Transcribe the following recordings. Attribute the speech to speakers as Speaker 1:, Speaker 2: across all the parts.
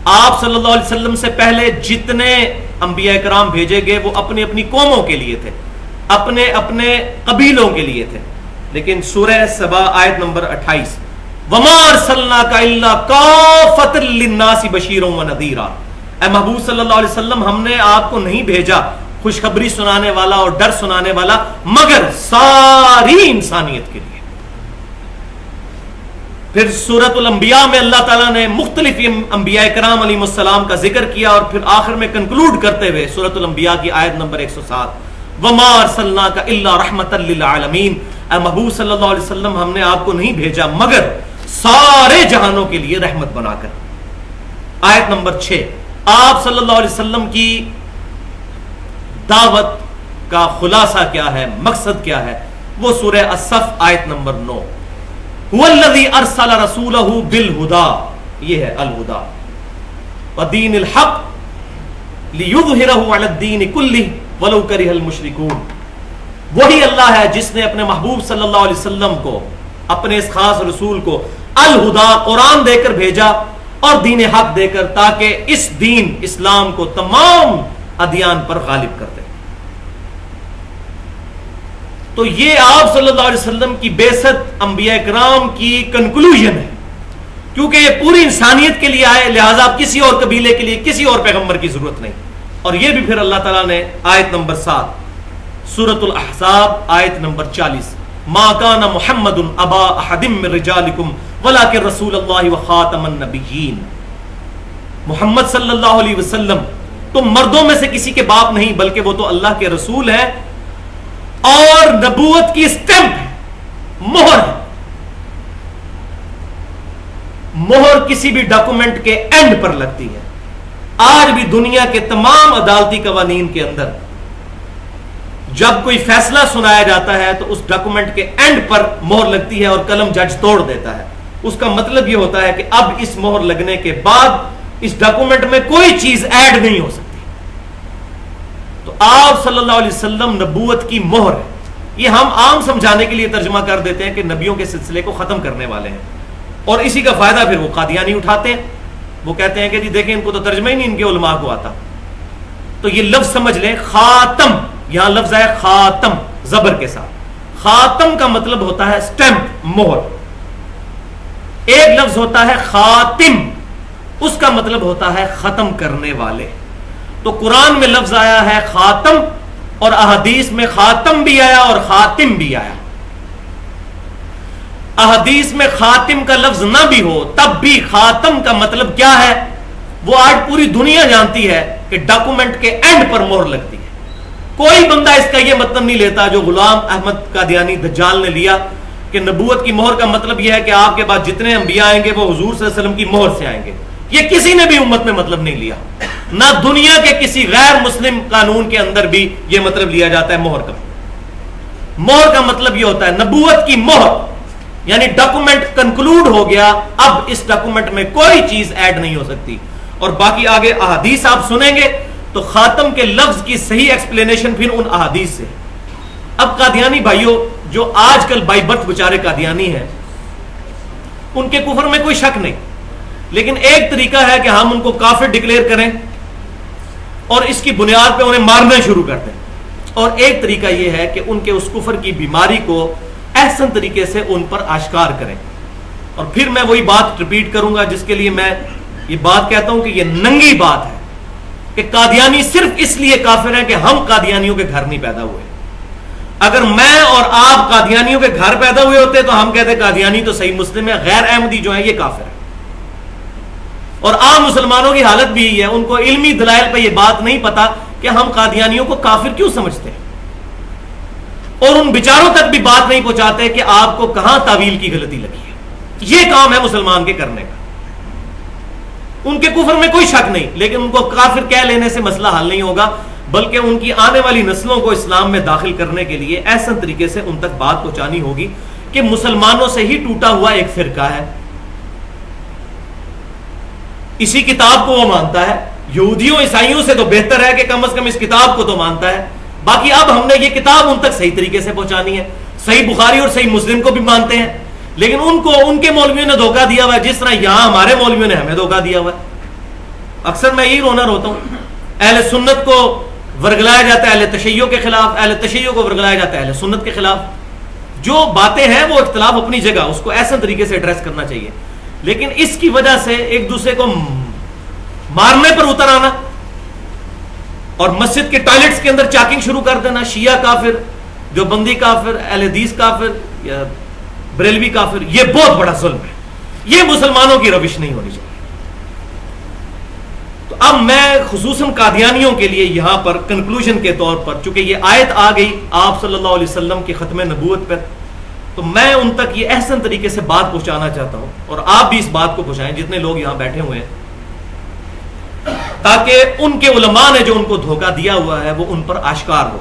Speaker 1: آپ صلی اللہ علیہ وسلم سے پہلے جتنے انبیاء کرام بھیجے گئے وہ اپنی اپنی قوموں کے لیے تھے، اپنے اپنے قبیلوں کے لیے تھے. لیکن سورہ سبا آیت نمبر 28 وَمَا أَرْسَلْنَاكَ إِلَّا كَافَّةً لِلنَّاسِ بَشِيرًا وَنَذِيرًا، اے محبوب صلی اللہ علیہ وسلم ہم نے آپ کو نہیں بھیجا خوشخبری سنانے والا اور ڈر سنانے والا مگر ساری انسانیت کے لیے. پھر سورۃ الانبیاء میں اللہ تعالیٰ نے مختلف انبیاء کرام علیہ السلام کا ذکر کیا اور پھر آخر میں کنکلوڈ کرتے ہوئے سورۃ الانبیاء کی آیت نمبر 107 وَمَا أَرْسَلْنَاكَ إِلَّا رَحْمَةً لِلْعَالَمِينَ، اے محبوب صلی اللہ علیہ وسلم ہم نے آپ کو نہیں بھیجا مگر سارے جہانوں کے لیے رحمت بنا کر. آیت نمبر 6 آپ صلی اللہ علیہ وسلم کی دعوت کا خلاصہ کیا ہے، مقصد کیا ہے، وہ سورہ الصف آیت نمبر 9 هو الذي ارسل رسوله بالهدى، یہ ہے الہدا ودین الحق لیظہرہ علی الدین کلہ ولو کرہ المشرکون. وہی اللہ ہے جس نے اپنے محبوب صلی اللہ علیہ وسلم کو، اپنے اس خاص رسول کو الہدا قرآن دے کر بھیجا اور دین حق دے کر، تاکہ اس دین اسلام کو تمام ادیان پر غالب کر دے. تو یہ آپ صلی اللہ علیہ وسلم کی بعثت انبیاء کرام کی کنکلوژن ہے، کیونکہ یہ پوری انسانیت کے لیے آئے، لہذا اب کسی اور قبیلے کے لیے کسی اور پیغمبر کی ضرورت نہیں. اور یہ بھی پھر اللہ تعالیٰ نے آیت نمبر 7 سورۃ الاحزاب آیت نمبر 40 ما کان محمد ابا احد من رجالکم ولکن رسول اللہ وخاتم النبیین، محمد صلی اللہ علیہ وسلم تم مردوں میں سے کسی کے باپ نہیں بلکہ وہ تو اللہ کے رسول ہے اور نبوت کی اسٹمپ ہے، مہر ہے. مہر کسی بھی ڈاکومنٹ کے اینڈ پر لگتی ہے. آج بھی دنیا کے تمام عدالتی قوانین کے اندر جب کوئی فیصلہ سنایا جاتا ہے تو اس ڈاکومنٹ کے اینڈ پر مہر لگتی ہے اور قلم جج توڑ دیتا ہے. اس کا مطلب یہ ہوتا ہے کہ اب اس مہر لگنے کے بعد اس ڈاکومنٹ میں کوئی چیز ایڈ نہیں ہو سکتی. تو آپ صلی اللہ علیہ وسلم نبوت کی مہر ہے. یہ ہم عام سمجھانے کے لیے ترجمہ کر دیتے ہیں کہ نبیوں کے سلسلے کو ختم کرنے والے ہیں، اور اسی کا فائدہ پھر وہ قادیانی اٹھاتے ہیں. وہ کہتے ہیں کہ جی دیکھیں ان کو تو ترجمہ ہی نہیں ان کے علماء کو آتا. تو یہ لفظ سمجھ لیں، خاتم، یہاں لفظ ہے خاتم زبر کے ساتھ. خاتم کا مطلب ہوتا ہے سٹیمپ، مہر. ایک لفظ ہوتا ہے خاتم، اس کا مطلب ہوتا ہے ختم کرنے والے. تو قرآن میں لفظ آیا ہے خاتم اور احادیث میں خاتم بھی آیا اور خاتم بھی آیا. احادیث میں خاتم کا لفظ نہ بھی ہو تب بھی خاتم کا مطلب کیا ہے وہ آج پوری دنیا جانتی ہے کہ ڈاکومنٹ کے اینڈ پر مہر لگتی ہے. کوئی بندہ اس کا یہ مطلب نہیں لیتا جو غلام احمد قادیانی دجال نے لیا کہ نبوت کی مہر کا مطلب یہ ہے کہ آپ کے بعد جتنے انبیاء آئیں گے وہ حضور صلی اللہ علیہ وسلم کی مہر سے آئیں گے. یہ کسی نے بھی امت میں مطلب نہیں لیا، نہ دنیا کے کسی غیر مسلم قانون کے اندر بھی یہ مطلب لیا جاتا ہے مہر کا. مہر کا مطلب یہ ہوتا ہے نبوت کی مہر، یعنی ڈاکومنٹ کنکلوڈ ہو گیا، اب اس ڈاکومنٹ میں کوئی چیز ایڈ نہیں ہو سکتی. اور باقی آگے احادیث آپ سنیں گے تو خاتم کے لفظ کی صحیح ایکسپلینیشن پھر ان احادیث سے. اب قادیانی بھائیوں جو آج کل بائی برتھ بیچارے قادیانی ہیں، ان کے کفر میں کوئی شک نہیں، لیکن ایک طریقہ ہے کہ ہم ان کو کافر ڈکلیئر کریں اور اس کی بنیاد پہ انہیں مارنا شروع کر دیں، اور ایک طریقہ یہ ہے کہ ان کے اس کفر کی بیماری کو احسن طریقے سے ان پر آشکار کریں. اور پھر میں وہی بات ریپیٹ کروں گا جس کے لیے میں یہ بات کہتا ہوں کہ یہ ننگی بات ہے کہ قادیانی صرف اس لیے کافر ہیں کہ ہم قادیانیوں کے گھر نہیں پیدا ہوئے. اگر میں اور آپ قادیانیوں کے گھر پیدا ہوئے ہوتے تو ہم کہتے قادیانی تو صحیح مسلم ہے، غیر احمدی جو ہیں یہ کافر ہے. اور عام مسلمانوں کی حالت بھی یہ ہے، ان کو علمی دلائل پہ یہ بات نہیں پتا کہ ہم قادیانیوں کو کافر کیوں سمجھتے ہیں، اور ان بیچاروں تک بھی بات نہیں پہنچاتے کہ آپ کو کہاں تعویل کی غلطی لگی ہے. یہ کام ہے مسلمان کے کرنے کا. ان کے کفر میں کوئی شک نہیں، لیکن ان کو کافر کہہ لینے سے مسئلہ حل نہیں ہوگا، بلکہ ان کی آنے والی نسلوں کو اسلام میں داخل کرنے کے لیے احسن طریقے سے ان تک بات پہنچانی ہوگی کہ مسلمانوں سے ہی ٹوٹا ہوا ایک فرقہ ہے. اسی کتاب کو وہ مانتا ہے، یہودیوں عیسائیوں سے تو بہتر ہے کہ کم از کم اس کتاب کو تو مانتا ہے. باقی اب ہم نے یہ کتاب ان تک صحیح طریقے سے پہنچانی ہے. صحیح بخاری اور صحیح مسلم کو بھی مانتے ہیں، لیکن ان کو ان کے مولویوں نے دھوکہ دیا ہوا ہے، جس طرح یہاں ہمارے مولویوں نے ہمیں دھوکہ دیا ہوا ہے. اکثر میں یہی رونا روتا ہوں، اہل سنت کو ورگلایا جاتا ہے اہل تشیع کے خلاف، اہل تشیع کو ورگلایا جاتا ہے اہل سنت کے خلاف. جو باتیں ہیں وہ اختلاف اپنی جگہ، اس کو ایسے طریقے سے ایڈریس کرنا چاہیے، لیکن اس کی وجہ سے ایک دوسرے کو مارنے پر اتر آنا اور مسجد کے ٹوائلٹس کے اندر چاکنگ شروع کر دینا، شیعہ کافر، جو بندی کافر، اہل حدیث کافر یا بریلوی کافر، یہ بہت بڑا ظلم ہے. یہ مسلمانوں کی روش نہیں ہونی چاہیے. تو اب میں خصوصاً قادیانیوں کے لیے یہاں پر کنکلوژن کے طور پر، چونکہ یہ آیت آ گئی آپ صلی اللہ علیہ وسلم کے ختم نبوت پر، تو میں ان تک یہ احسن طریقے سے بات پہنچانا چاہتا ہوں، اور آپ بھی اس بات کو پہنچائیں جتنے لوگ یہاں بیٹھے ہوئے ہیں، تاکہ ان کے علماء نے جو ان کو دھوکہ دیا ہوا ہے وہ ان پر آشکار ہو.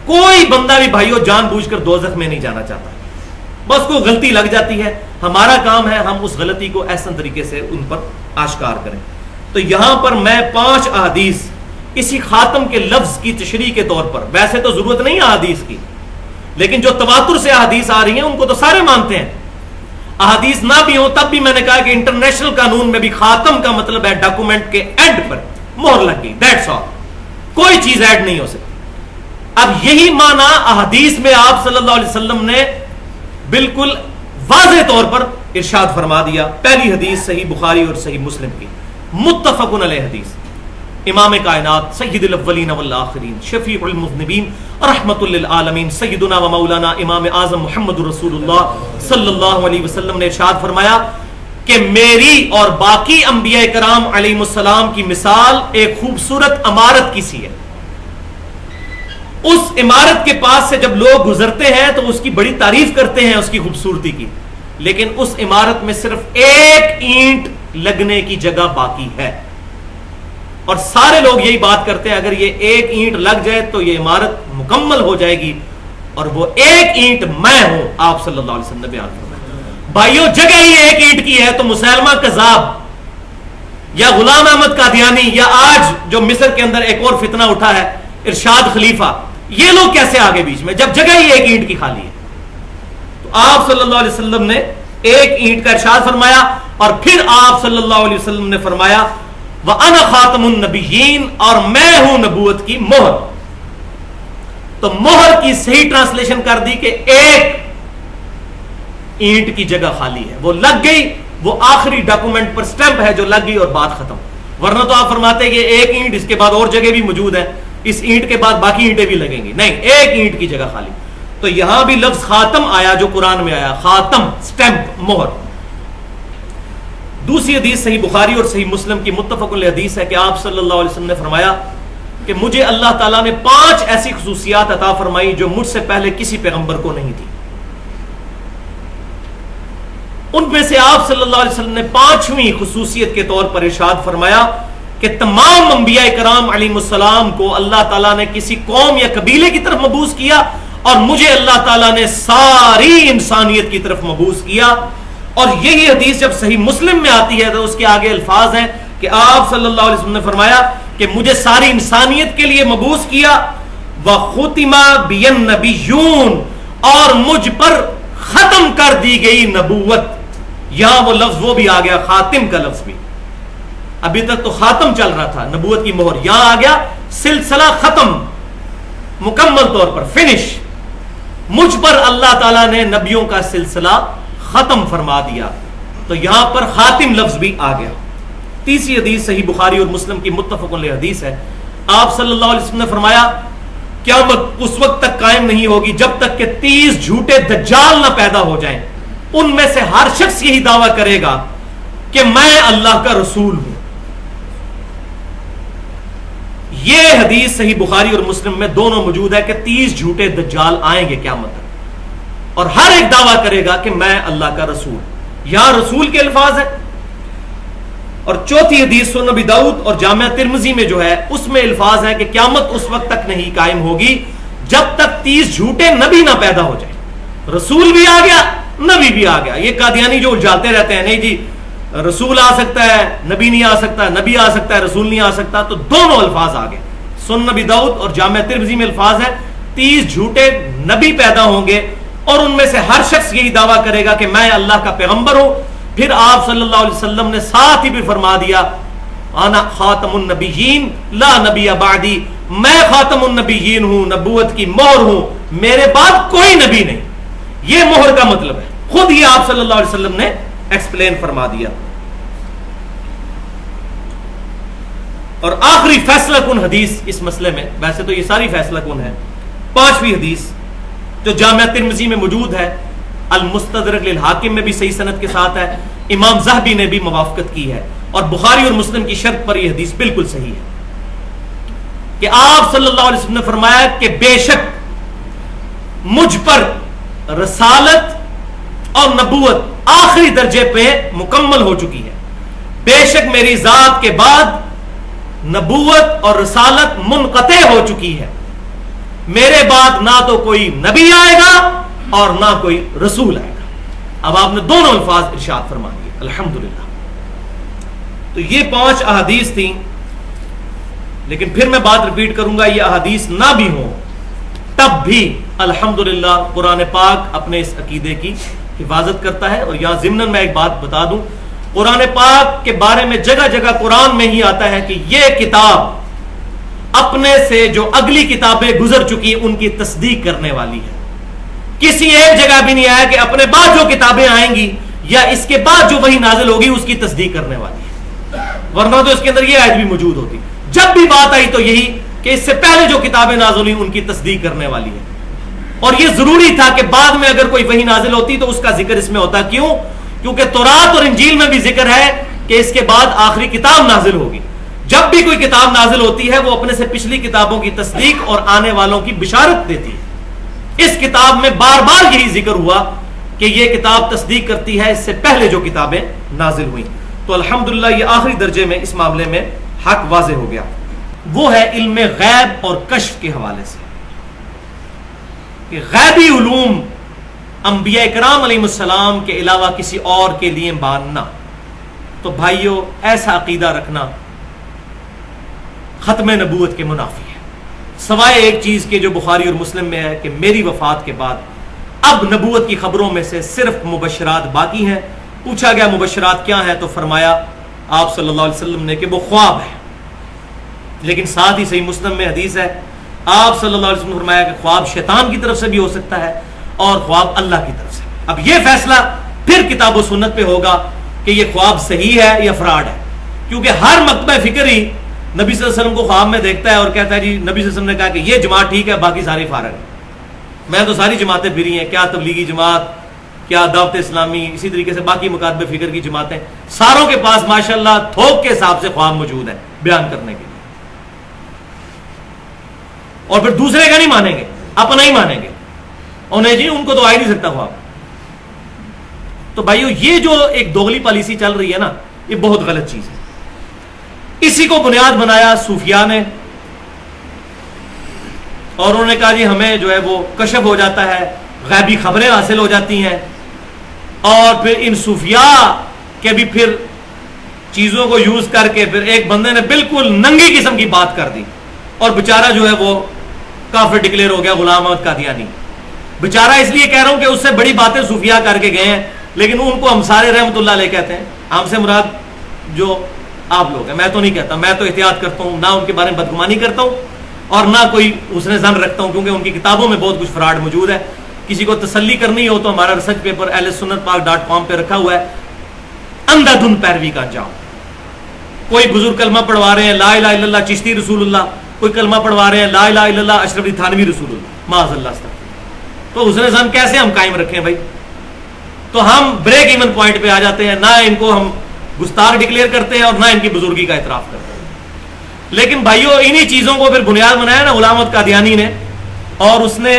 Speaker 1: کوئی بندہ بھی بھائیو جان بوجھ کر دوزخ میں نہیں جانا چاہتا، بس کوئی غلطی لگ جاتی ہے، ہمارا کام ہے ہم اس غلطی کو احسن طریقے سے ان پر آشکار کریں. تو یہاں پر میں 5 احادیث اسی خاتم کے لفظ کی تشریح کے طور پر، ویسے تو ضرورت نہیں احادیث کی، لیکن جو تواتر سے احادیث آ رہی ہیں ان کو تو سارے مانتے ہیں. احادیث نہ بھی ہوں تب بھی میں نے کہا کہ انٹرنیشنل قانون میں بھی خاتم کا مطلب ہے ڈاکومنٹ کے اینڈ پر مہر لگ گئی، دیٹس آل، کوئی چیز ایڈ نہیں ہو سکتی. اب یہی معنی احادیث میں آپ صلی اللہ علیہ وسلم نے بالکل واضح طور پر ارشاد فرما دیا. پہلی حدیث صحیح بخاری اور صحیح مسلم کی، متفق علیہ حدیث، امام کائنات سید الاولین والآخرین شفیع المذنبین رحمت للعالمین سیدنا و مولانا امام اعظم محمد رسول اللہ صلی اللہ علیہ وسلم نے ارشاد فرمایا کہ میری اور باقی انبیاء کرام علیہ السلام کی مثال ایک خوبصورت عمارت کی سی ہے. اس عمارت کے پاس سے جب لوگ گزرتے ہیں تو اس کی بڑی تعریف کرتے ہیں اس کی خوبصورتی کی، لیکن اس عمارت میں صرف ایک اینٹ لگنے کی جگہ باقی ہے، اور سارے لوگ یہی بات کرتے ہیں اگر یہ ایک اینٹ لگ جائے تو یہ عمارت مکمل ہو جائے گی، اور وہ ایک اینٹ میں ہوں. آپ صلی اللہ علیہ وسلم نے بیان فرمایا بھائیو جگہ ہی ایک اینٹ کی ہے، تو مسلمہ کذاب یا غلام احمد قادیانی یا آج جو مصر کے اندر ایک اور فتنہ اٹھا ہے ارشاد خلیفہ، یہ لوگ کیسے آگے بیچ میں جب جگہ ہی ایک اینٹ کی خالی ہے؟ تو آپ صلی اللہ علیہ وسلم نے ایک اینٹ کا ارشاد فرمایا، اور پھر آپ صلی اللہ علیہ وسلم نے فرمایا وَأَنَا خَاتَمُ النَّبِيِّينَ، اور میں ہوں نبوت کی مہر. تو مہر کی صحیح ٹرانسلیشن کر دی کہ ایک اینٹ کی جگہ خالی ہے، وہ لگ گئی، وہ آخری ڈاکومنٹ پر سٹیمپ ہے جو لگ گئی اور بات ختم. ورنہ تو آپ فرماتے ہیں کہ ایک اینٹ، اس کے بعد اور جگہ بھی موجود ہے، اس اینٹ کے بعد باقی اینٹیں بھی لگیں گی، نہیں، ایک اینٹ کی جگہ خالی. تو یہاں بھی لفظ خاتم آیا جو قرآن میں آیا، خاتم سٹیمپ مہر. دوسری حدیث صحیح بخاری اور صحیح مسلم کی متفق علیہ حدیث ہے کہ آپ صلی اللہ علیہ وسلم نے فرمایا کہ مجھے اللہ تعالیٰ نے 5 ایسی خصوصیات عطا فرمائی جو مجھ سے پہلے کسی پیغمبر کو نہیں تھی. ان میں سے آپ صلی اللہ علیہ وسلم نے 5ویں خصوصیت کے طور پر ارشاد فرمایا کہ تمام انبیاء کرام علیہ السلام کو اللہ تعالیٰ نے کسی قوم یا قبیلے کی طرف مبعوث کیا، اور مجھے اللہ تعالیٰ نے ساری انسانیت کی طرف مبعوث کیا. اور یہی حدیث جب صحیح مسلم میں آتی ہے تو اس کے آگے الفاظ ہیں کہ آپ صلی اللہ علیہ وسلم نے فرمایا کہ مجھے ساری انسانیت کے لیے مبعوث کیا، وَخُتِمَ بِيَ النَّبِيُّونَ، اور مجھ پر ختم کر دی گئی نبوت. یہاں وہ لفظ وہ بھی آ گیا، خاتم کا لفظ بھی. ابھی تک تو خاتم چل رہا تھا، نبوت کی مہر، یہاں آ گیا سلسلہ ختم، مکمل طور پر فنش. مجھ پر اللہ تعالیٰ نے نبیوں کا سلسلہ ختم فرما دیا، تو یہاں پر خاتم لفظ بھی آ گیا. تیسری حدیث صحیح بخاری اور مسلم کی متفق علیہ حدیث ہے. آپ صلی اللہ علیہ وسلم نے فرمایا قیامت اس وقت تک قائم نہیں ہوگی جب تک کہ 30 جھوٹے دجال نہ پیدا ہو جائیں. ان میں سے ہر شخص یہی دعویٰ کرے گا کہ میں اللہ کا رسول ہوں. یہ حدیث صحیح بخاری اور مسلم میں دونوں موجود ہے کہ 30 جھوٹے دجال آئیں گے قیامت تک، اور ہر ایک دعویٰ کرے گا کہ میں اللہ کا رسول. یہاں رسول کے الفاظ ہیں. اور چوتھی حدیث سنن ابی داؤد اور جامع ترمذی میں جو ہے اس میں الفاظ ہیں کہ قیامت اس وقت تک نہیں قائم ہوگی جب تک 30 جھوٹے نبی نہ پیدا ہو جائیں. رسول بھی آ گیا، نبی بھی آ گیا. یہ قادیانی جو الجھاتے رہتے ہیں نہیں جی رسول آ سکتا ہے نبی نہیں آ سکتا، نبی آ سکتا ہے رسول نہیں آ سکتا، تو دونوں الفاظ آ گئے. سنن ابی داؤد اور جامع ترمذی میں الفاظ ہیں 30 جھوٹے نبی پیدا ہوں گے، اور ان میں سے ہر شخص یہی دعویٰ کرے گا کہ میں اللہ کا پیغمبر ہوں. پھر آپ صلی اللہ علیہ وسلم نے ساتھ ہی بھی فرما دیا انا خاتم النبیین لا نبی بعدی، میں خاتم النبیین ہوں، نبوت کی مہر ہوں، میرے بعد کوئی نبی نہیں. یہ مہر کا مطلب ہے، خود یہ آپ صلی اللہ علیہ وسلم نے ایکسپلین فرما دیا. اور آخری فیصلہ کن حدیث اس مسئلے میں، ویسے تو یہ ساری فیصلہ کن ہے، 5ویں حدیث جو جامعہ ترمذی میں موجود ہے، المستدرک للحاکم میں بھی صحیح سند کے ساتھ ہے، امام ذہبی نے بھی موافقت کی ہے، اور بخاری اور مسلم کی شرط پر یہ حدیث بالکل صحیح ہے کہ آپ صلی اللہ علیہ وسلم نے فرمایا کہ بے شک مجھ پر رسالت اور نبوت آخری درجے پہ مکمل ہو چکی ہے، بے شک میری ذات کے بعد نبوت اور رسالت منقطع ہو چکی ہے، میرے بعد نہ تو کوئی نبی آئے گا اور نہ کوئی رسول آئے گا. اب آپ نے دونوں الفاظ ارشاد فرما دیے، الحمدللہ. تو یہ 5 احادیث تھیں، لیکن پھر میں بات ریپیٹ کروں گا، یہ احادیث نہ بھی ہوں تب بھی الحمدللہ قرآن پاک اپنے اس عقیدے کی حفاظت کرتا ہے. اور یہاں ضمن میں ایک بات بتا دوں، قرآن پاک کے بارے میں جگہ جگہ قرآن میں ہی آتا ہے کہ یہ کتاب اپنے سے جو اگلی کتابیں گزر چکی ان کی تصدیق کرنے والی ہے. کسی ایک جگہ بھی نہیں آیا کہ اپنے بعد جو کتابیں آئیں گی یا اس کے بعد جو وحی نازل ہوگی اس کی تصدیق کرنے والی ہے، ورنہ تو اس کے اندر یہ آیت بھی موجود ہوتی. جب بھی بات آئی تو یہی کہ اس سے پہلے جو کتابیں نازل ہوئی ان کی تصدیق کرنے والی ہے. اور یہ ضروری تھا کہ بعد میں اگر کوئی وحی نازل ہوتی تو اس کا ذکر اس میں ہوتا. کیوں؟ کیونکہ تورات اور انجیل میں بھی ذکر ہے کہ اس کے بعد آخری کتاب نازل ہوگی. جب بھی کوئی کتاب نازل ہوتی ہے وہ اپنے سے پچھلی کتابوں کی تصدیق اور آنے والوں کی بشارت دیتی ہے. اس کتاب میں بار بار یہی ذکر ہوا کہ یہ کتاب تصدیق کرتی ہے اس سے پہلے جو کتابیں نازل ہوئیں. تو الحمدللہ یہ آخری درجے میں اس معاملے میں حق واضح ہو گیا. وہ ہے علم غیب اور کشف کے حوالے سے کہ غیبی علوم انبیاء کرام علیہ السلام کے علاوہ کسی اور کے لیے ماننا. تو بھائیو ایسا عقیدہ رکھنا ختم نبوت کے منافی ہے، سوائے ایک چیز کے جو بخاری اور مسلم میں ہے کہ میری وفات کے بعد اب نبوت کی خبروں میں سے صرف مبشرات باقی ہیں. پوچھا گیا مبشرات کیا ہیں تو فرمایا آپ صلی اللہ علیہ وسلم نے کہ وہ خواب ہے. لیکن ساتھ ہی صحیح مسلم میں حدیث ہے آپ صلی اللہ علیہ وسلم نے فرمایا کہ خواب شیطان کی طرف سے بھی ہو سکتا ہے اور خواب اللہ کی طرف سے. اب یہ فیصلہ پھر کتاب و سنت پہ ہوگا کہ یہ خواب صحیح ہے یا فراڈ ہے، کیونکہ ہر مکتبہ فکر ہی نبی صلی اللہ علیہ وسلم کو خواب میں دیکھتا ہے اور کہتا ہے جی نبی صلی اللہ علیہ وسلم نے کہا کہ یہ جماعت ٹھیک ہے باقی ساری فارغ ہیں. میں تو ساری جماعتیں پھری ہیں، کیا تبلیغی جماعت، کیا دعوت اسلامی، اسی طریقے سے باقی مکاتب فکر کی جماعتیں، ساروں کے پاس ماشاءاللہ تھوک کے حساب سے خواب موجود ہے بیان کرنے کے لیے. اور پھر دوسرے کا نہیں مانیں گے، اپنا ہی مانیں گے، انہیں جی ان کو تو آ ہی نہیں سکتا خواب. تو بھائیو یہ جو ایک دوغلی پالیسی چل رہی ہے نا، یہ بہت غلط چیز ہے. اسی کو بنیاد بنایا صوفیاء نے، اور انہوں نے کہا جی ہمیں جو ہے وہ کشف ہو جاتا ہے، غیبی خبریں حاصل ہو جاتی ہیں. اور پھر ان صوفیاء کے بھی پھر چیزوں کو یوز کر کے پھر ایک بندے نے بالکل ننگی قسم کی بات کر دی اور بیچارہ جو ہے وہ کافر ڈکلیئر ہو گیا، غلام احمد قادیانی. بیچارہ اس لیے کہہ رہا ہوں کہ اس سے بڑی باتیں صوفیاء کر کے گئے ہیں، لیکن ان کو ہمسارے رحمت اللہ علیہ کہتے ہیں. ہم سے مراد جو آپ لوگ ہیں، میں تو نہیں کہتا، میں تو احتیاط کرتا ہوں، نہ ان کے بارے میں بدگمانی کرتا ہوں اور نہ کوئی حسن ظن رکھتا ہوں، کیونکہ ان کی کتابوں میں بہت کچھ فراڈ موجود ہے. کسی کو تسلی کرنی ہو تو ہمارا ریسرچ پیپر ahlsunnatpak.com پہ رکھا ہوا ہے، اندھا دھند پیروی کا انجام. کوئی بزرگ کلمہ پڑھوا رہے ہیں لا الہ الا اللہ چشتی رسول اللہ، کوئی کلمہ پڑھوا رہے ہیں لا الہ الا اللہ اشرف علی تھانوی رسول اللہ، معاذ اللہ استغفر. تو حسن ظن کیسے ہم قائم رکھیں بھائی؟ تو ہم بریک ایون پوائنٹ پہ آ جاتے ہیں، نہ ان کو ہم گستاخ ڈکلیئر کرتے ہیں اور نہ ان کی بزرگی کا اعتراف کرتے ہیں. لیکن بھائیو انہی چیزوں کو پھر بنیاد بنایا نا غلام احمد قادیانی نے، اور اس نے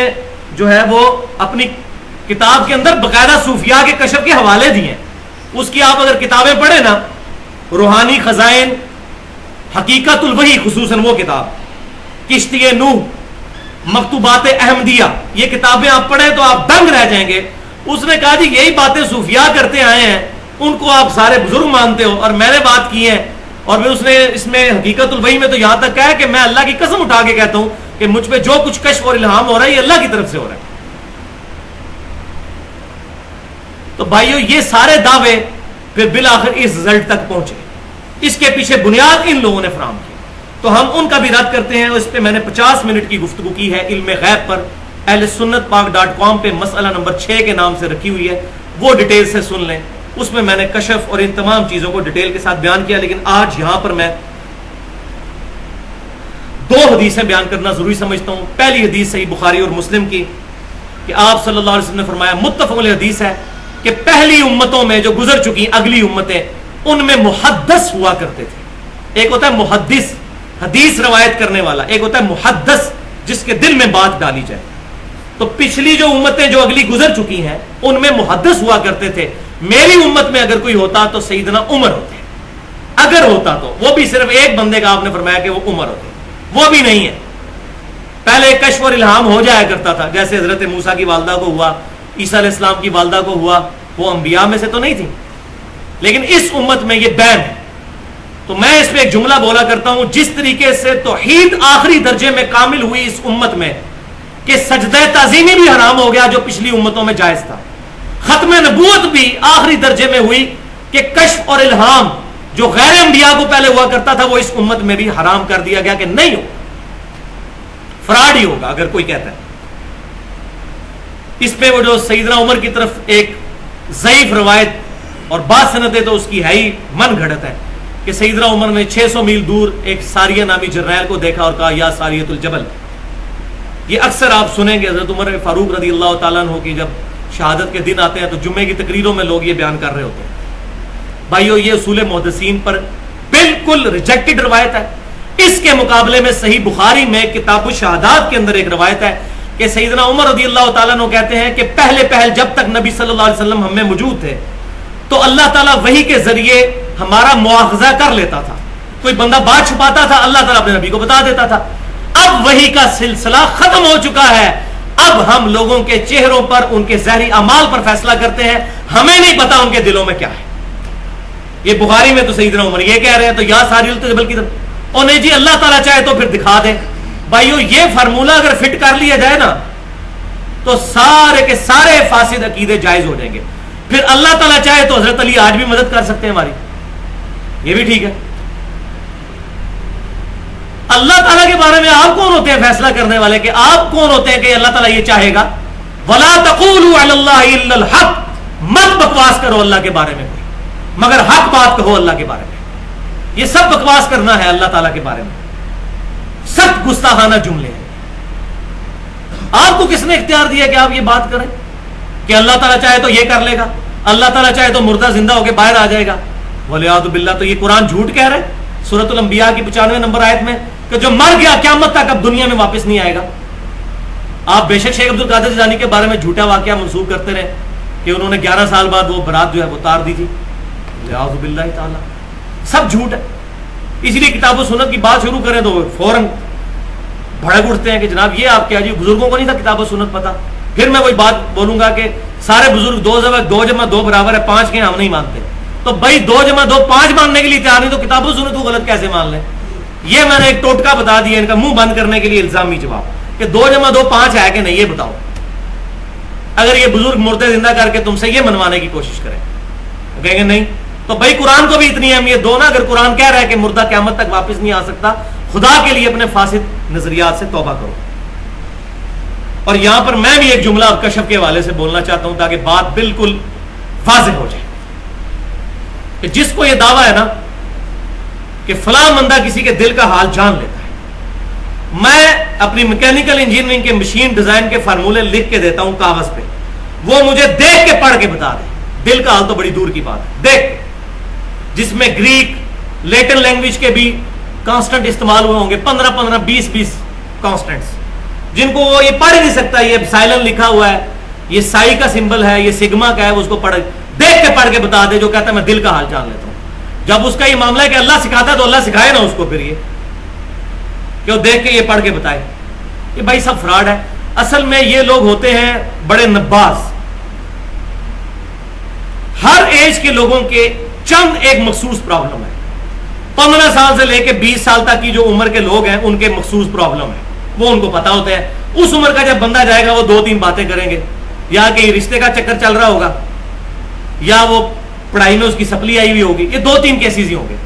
Speaker 1: جو ہے وہ اپنی کتاب کے اندر باقاعدہ صوفیاء کے کشف کے حوالے دیے. اس کی آپ اگر کتابیں پڑھیں نا، روحانی خزائن، حقیقت الوحی خصوصاً وہ کتاب، کشتی نوح، مکتوبات احمدیہ، یہ کتابیں آپ پڑھیں تو آپ دنگ رہ جائیں گے. اس نے کہا جی یہی باتیں صوفیاء کرتے آئے ہیں، ان کو آپ سارے بزرگ مانتے ہو اور میں نے بات کی ہے. اور پھر اس نے اس میں حقیقت الوحی میں تو یہاں تک کہا کہ میں اللہ کی قسم اٹھا کے کہتا ہوں کہ مجھ پہ جو کچھ کشف اور الہام ہو رہا ہے یہ اللہ کی طرف سے ہو رہا ہے. تو بھائیو یہ سارے دعوے پھر بالآخر اس رزلٹ تک پہنچے اس کے پیچھے بنیاد ان لوگوں نے فراہم کی، تو ہم ان کا بھی رد کرتے ہیں. اس پہ میں نے 50 منٹ کی گفتگو کی ہے علم غیب پر، اہل سنت پاک.com پہ مسئلہ نمبر 6 کے نام سے رکھی ہوئی ہے، وہ ڈیٹیل سے سن لیں. اس میں نے کشف اور ان تمام چیزوں کو ڈیٹیل کے ساتھ بیان کیا. لیکن آج یہاں پر میں 2 حدیثیں بیان کرنا ضروری سمجھتا ہوں. پہلی حدیث صحیح بخاری اور مسلم کی کہ آپ صلی اللہ علیہ وسلم نے فرمایا، متفق علیہ حدیث ہے کہ پہلی امتوں میں جو گزر چکی اگلی امتیں، ان میں محدث ہوا کرتے تھے. ایک ہوتا ہے محدث، حدیث روایت کرنے والا، ایک ہوتا ہے محدث جس کے دل میں بات ڈالی جائے. تو پچھلی جو امتیں جو اگلی گزر چکی ہیں ان میں محدث ہوا کرتے تھے. میری امت میں اگر کوئی ہوتا تو سیدنا عمر ہوتے، اگر ہوتا تو وہ بھی صرف ایک بندے کا آپ نے فرمایا کہ وہ عمر ہوتے، وہ بھی نہیں ہے. پہلے کشف اور الہام ہو جایا کرتا تھا، جیسے حضرت موسیٰ کی والدہ کو ہوا، عیسیٰ علیہ السلام کی والدہ کو ہوا، وہ انبیاء میں سے تو نہیں تھی. لیکن اس امت میں یہ بین ہے. تو میں اس پہ ایک جملہ بولا کرتا ہوں، جس طریقے سے توحید آخری درجے میں کامل ہوئی اس امت میں کہ سجدہ تعظیمی بھی حرام ہو گیا جو پچھلی امتوں میں جائز تھا، ختم نبوت بھی آخری درجے میں ہوئی کہ کشف اور الہام جو غیر انبیاء کو پہلے ہوا کرتا تھا وہ اس امت میں بھی حرام کر دیا گیا کہ نہیں ہوگا، فراڈ ہی ہوگا اگر کوئی کہتا ہے. اس پہ وہ جو سیدنا عمر کی طرف ایک ضعیف روایت اور بات سندیں تو اس کی ہے ہی من گھڑت ہے کہ سیدنا عمر نے 600 میل دور ایک ساریہ نامی جرنیل کو دیکھا اور کہا، یا ساریۃ الجبل. یہ اکثر آپ سنیں گے حضرت عمر فاروق رضی اللہ تعالیٰ عنہ کی جب شہادت کے دن آتے ہیں تو جمعے کی تقریروں میں لوگ یہ بیان کر رہے ہوتے ہیں. بھائیو، یہ اصول محدثین پر بالکل ریجیکٹڈ روایت ہے. اس کے مقابلے میں صحیح بخاری میں کتاب الشہادات کے اندر ایک روایت ہے کہ سیدنا عمر رضی اللہ تعالیٰ عنہ کہتے ہیں کہ پہلے جب تک نبی صلی اللہ علیہ وسلم ہم میں موجود تھے تو اللہ تعالیٰ وحی کے ذریعے ہمارا مواخذہ کر لیتا تھا. کوئی بندہ بات چھپاتا تھا، اللہ تعالیٰ اپنے نبی کو بتا دیتا تھا. اب وحی کا سلسلہ ختم ہو چکا ہے. اب ہم لوگوں کے چہروں پر، ان کے ظاہری اعمال پر فیصلہ کرتے ہیں، ہمیں نہیں پتا ان کے دلوں میں کیا ہے. یہ بخاری میں تو سیدنا عمر یہ کہہ رہے ہیں، تو یا ساری الجبل کی طرف، اور نہیں جی اللہ تعالیٰ چاہے تو پھر دکھا دے. بھائیو، یہ فارمولہ اگر فٹ کر لیا جائے نا تو سارے کے سارے فاسد عقیدے جائز ہو جائیں گے. پھر اللہ تعالیٰ چاہے تو حضرت علی آج بھی مدد کر سکتے ہیں ہماری، یہ بھی ٹھیک ہے. اللہ تعالیٰ کے بارے میں آپ کون ہوتے ہیں فیصلہ کرنے والے؟ کہ آپ کون ہوتے ہیں کہ اللہ تعالیٰ یہ چاہے گا؟ وَلَا تَقُولُوا عَلَى اللَّهِ إِلَّا الْحَقَّ، مت بکواس کرو اللہ کے بارے میں مگر حق بات کہو اللہ کے بارے میں. یہ سب بکواس کرنا ہے اللہ تعالیٰ کے بارے میں، سخت گستاخانہ جملے ہیں. آپ کو کس نے اختیار دیا کہ آپ یہ بات کریں کہ اللہ تعالیٰ چاہے تو یہ کر لے گا، اللہ تعالیٰ چاہے تو مردہ زندہ ہو کے باہر آ جائے گا؟ وَلِعَاذُ بِاللَّہ. تو یہ قرآن جھوٹ کہہ رہا ہے سورۃ الانبیاء کی 95 نمبر آیت میں کہ جو مر گیا قیامت تک اب دنیا میں واپس نہیں آئے گا. آپ بے شک شیخ عبد القادر جیلانی کے بارے میں جھوٹا واقعہ منسوخ کرتے رہے کہ انہوں نے 11 سال بعد وہ برات جو ہے وہ اتار دی تھی. اعوذ باللہ تعالی، سب جھوٹ ہے. اس لیے کتاب و سنت کی بات شروع کریں تو فوراً بھڑک اٹھتے ہیں کہ جناب یہ آپ کیا جی، بزرگوں کو نہیں تھا کتاب و سنت پتا. پھر میں وہی بات بولوں گا کہ سارے بزرگ 2 جمع 2 برابر ہے 5 کے ہم نہیں مانتے. تو بھائی 2 جمع 2 5 ماننے کے لیے تیار نہیں تو کتاب و سنت کو غلط کیسے مان لیں؟ یہ میں نے ایک ٹوٹکا بتا دیا ان کا منہ بند کرنے کے لیے الزامی جواب کہ 2 جمع 2 5 ہے کہ نہیں یہ بتاؤ. اگر یہ بزرگ مردے زندہ کر کے تم سے یہ منوانے کی کوشش کریں تو کہیں گے نہیں. تو بھائی قرآن کو بھی اتنی اہمیت دو نا. اگر قرآن کہہ رہا ہے کہ مردہ قیامت تک واپس نہیں آ سکتا، خدا کے لیے اپنے فاسد نظریات سے توبہ کرو. اور یہاں پر میں بھی ایک جملہ کشف کے حوالے سے بولنا چاہتا ہوں تاکہ بات بالکل واضح ہو جائے کہ جس کو یہ دعویٰ ہے نا کہ فلاں بندہ کسی کے دل کا حال جان لیتا ہے، میں اپنی میکینیکل انجینئرنگ کے مشین ڈیزائن کے فارمولے لکھ کے دیتا ہوں کاغذ پہ، وہ مجھے دیکھ کے پڑھ کے بتا دے. دل کا حال تو بڑی دور کی بات ہے، دیکھ جس میں گریک لیٹن لینگویج کے بھی کانسٹنٹ استعمال ہوئے ہوں گے، 15 20 کانسٹنٹس جن کو وہ یہ پڑھ نہیں سکتا. یہ سائلن لکھا ہوا ہے، یہ سائی کا سمبل ہے، یہ سگما کا ہے، اس کو دیکھ کے پڑھ کے بتا دے. جو کہتا ہے میں دل کا حال جان لیتا ہوں. جب اس کا یہ معاملہ ہے کہ اللہ سکھاتا ہے تو اللہ سکھائے نا اس کو پھر یہ کہ وہ دیکھ کے یہ پڑھ کے بتائے. یہ بھائی سب فراڈ ہے. اصل میں یہ لوگ ہوتے ہیں بڑے نباز. ہر ایج کے لوگوں کے چند ایک مخصوص پرابلم ہے. 15 سال سے لے کے 20 سال تک کی جو عمر کے لوگ ہیں ان کے مخصوص پرابلم ہے، وہ ان کو پتا ہوتے ہیں. اس عمر کا جب بندہ جائے گا وہ 2-3 باتیں کریں گے، یا کہ رشتے کا چکر چل رہا ہوگا، یا وہ پڑھائی میں اس کی سپلی آئی ہوئی ہوگی. یہ 2-3 کیسز ہی ہوں گے.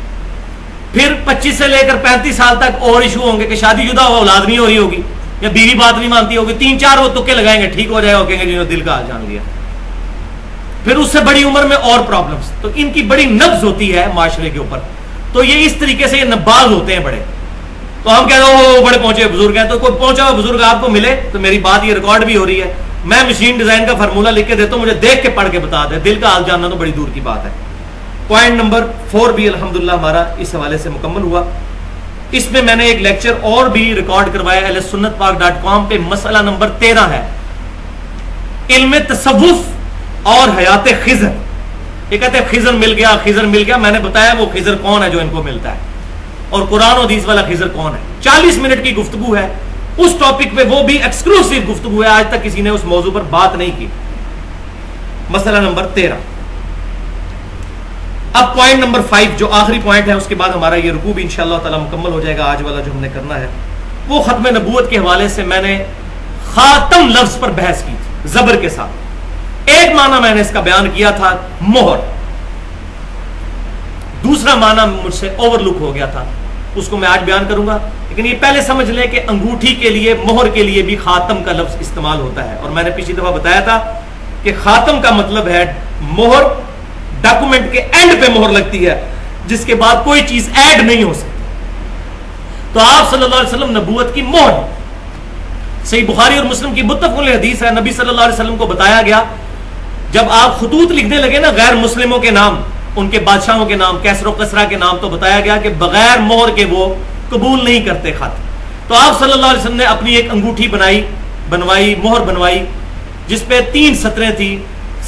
Speaker 1: پھر 25 سے لے کر 35 سال تک اور ایشو ہوں گے کہ شادی شدہ ہو، اولاد نہیں ہو رہی ہوگی یا بیوی بات نہیں مانتی ہوگی، 3-4 وہ تکے لگائیں گے، ٹھیک ہو جائے گا، کہیں گے جنہوں نے دل کا حال جان لیا۔ پھر اس سے بڑی عمر میں اور پرابلمز، تو ان کی بڑی نبض ہوتی ہے معاشرے کے اوپر، تو یہ اس طریقے سے یہ نباز ہوتے ہیں بڑے۔ تو ہم کہتے ہیں وہ بڑے پہنچے بزرگ ہیں، تو کوئی پہنچا ہوا بزرگ آپ کو ملے تو میری بات یہ ریکارڈ بھی ہو رہی ہے، میں مشین ڈیزائن کا فارمولہ لکھ کے دیتا ہوں، مجھے دیکھ کے پڑھ کے بتا دے، دل کا حال جاننا تو بڑی دور کی بات ہے۔ پوائنٹ نمبر 4 بھی الحمدللہ ہمارا اس حوالے سے مکمل ہوا۔ اس میں میں نے ایک لیکچر اور بھی ریکارڈ کروایا ahlsunnatpak.com پہ، مسئلہ نمبر 13 ہے علم تصوف اور حیات خضر۔ یہ کہتے ہیں خضر مل گیا، خضر مل گیا، میں نے بتایا وہ خضر کون ہے جو ان کو ملتا ہے، اور قرآن و حدیث والا خضر کون ہے۔ 40 منٹ کی گفتگو ہے اس ٹاپک پہ، وہ بھی ایکسکلوسیو گفتگو ہے، آج تک کسی نے اس موضوع پر بات نہیں کی۔ مسئلہ نمبر 13۔ اب پوائنٹ نمبر 5 جو آخری پوائنٹ ہے، اس کے بعد ہمارا یہ رکوع بھی انشاءاللہ تعالی مکمل ہو جائے گا، آج والا جو ہم نے کرنا ہے وہ ختم نبوت کے حوالے سے میں نے خاتم لفظ پر بحث کی تھی زبر کے ساتھ۔ ایک معنی میں نے اس کا بیان کیا تھا مہر، دوسرا معنی مجھ سے اوور لک ہو گیا تھا، اس کو میں آج بیان کروں گا، لیکن یہ پہلے سمجھ لیں کہ انگوٹھی کے لیے، مہر کے لیے بھی خاتم کا لفظ استعمال ہوتا ہے، اور میں نے پچھلی دفعہ بتایا تھا کہ خاتم کا مطلب ہے مہر، ڈاکومنٹ کے اینڈ پہ مہر لگتی ہے جس کے بعد کوئی چیز ایڈ نہیں ہو سکتی۔ تو آپ صلی اللہ علیہ وسلم نبوت کی مہر، صحیح بخاری اور مسلم کی متفق علیہ حدیث ہے، نبی صلی اللہ علیہ وسلم کو بتایا گیا جب آپ خطوط لکھنے لگے نا غیر مسلموں کے نام، ان کے بادشاہوں کے نام، کیسر و کسرا کے نام، تو بتایا گیا کہ بغیر مہر کے وہ قبول نہیں کرتے خط۔ تو آپ صلی اللہ علیہ وسلم نے اپنی ایک انگوٹھی بنوائی، مہر بنوائی، جس پہ 3 سطریں تھیں،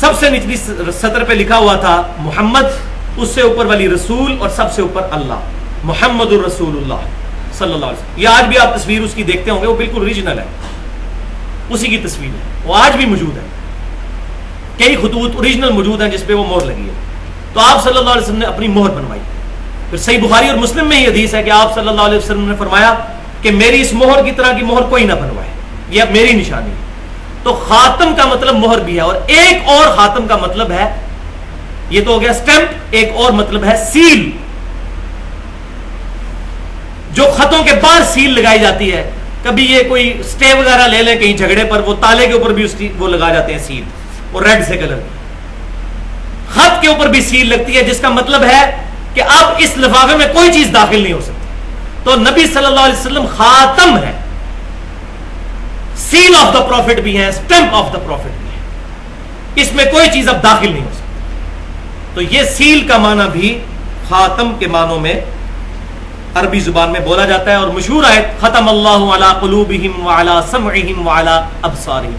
Speaker 1: سب سے نچلی سطر پہ لکھا ہوا تھا محمد، اس سے اوپر والی رسول، اور سب سے اوپر اللہ، محمد الرسول اللہ صلی اللہ علیہ وسلم۔ یہ آج بھی آپ تصویر اس کی دیکھتے ہوں گے، وہ بالکل اوریجنل ہے، اسی کی تصویر ہے، وہ آج بھی موجود ہے، کئی خطوط اوریجنل موجود ہیں جس پہ وہ مہر لگی ہے۔ تو آپ صلی اللہ علیہ وسلم نے اپنی مہر بنوائی۔ پھر صحیح بخاری اور مسلم میں یہ حدیث ہے کہ آپ صلی اللہ علیہ وسلم نے فرمایا کہ میری اس مہر کی طرح کی مہر کوئی نہ بنوائے، یہ اب میری نشانی ہے۔ تو خاتم کا مطلب مہر بھی ہے، اور ایک اور خاتم کا مطلب ہے، یہ تو ہو گیا سٹیمپ، ایک اور مطلب ہے سیل، جو خطوں کے بعد سیل لگائی جاتی ہے۔ کبھی یہ کوئی سٹے وغیرہ لے لیں کہیں جھگڑے پر، وہ تالے کے اوپر بھی اس کی وہ لگا جاتے ہیں سیل، اور ریڈ سے کلر کی، خط کے اوپر بھی سیل لگتی ہے، جس کا مطلب ہے کہ اب اس لفافے میں کوئی چیز داخل نہیں ہو سکتی۔ تو نبی صلی اللہ علیہ وسلم خاتم ہے، سیل آف دا پروفٹ بھی ہے، سٹیمپ آف دا پروفٹ بھی ہے، اس میں کوئی چیز اب داخل نہیں ہو سکتی۔ تو یہ سیل کا معنی بھی خاتم کے معنوں میں عربی زبان میں بولا جاتا ہے، اور مشہور آیت ختم اللہ علی قلوبہم وعلی سمعہم وعلی ابصارہم،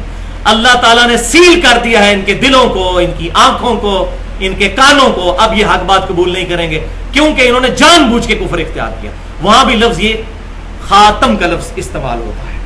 Speaker 1: اللہ تعالیٰ نے سیل کر دیا ہے ان کے دلوں کو، ان کی آنکھوں کو، ان کے کانوں کو، اب یہ حق بات قبول نہیں کریں گے، کیونکہ انہوں نے جان بوجھ کے کفر اختیار کیا۔ وہاں بھی لفظ یہ خاتم کا لفظ استعمال ہوتا ہے۔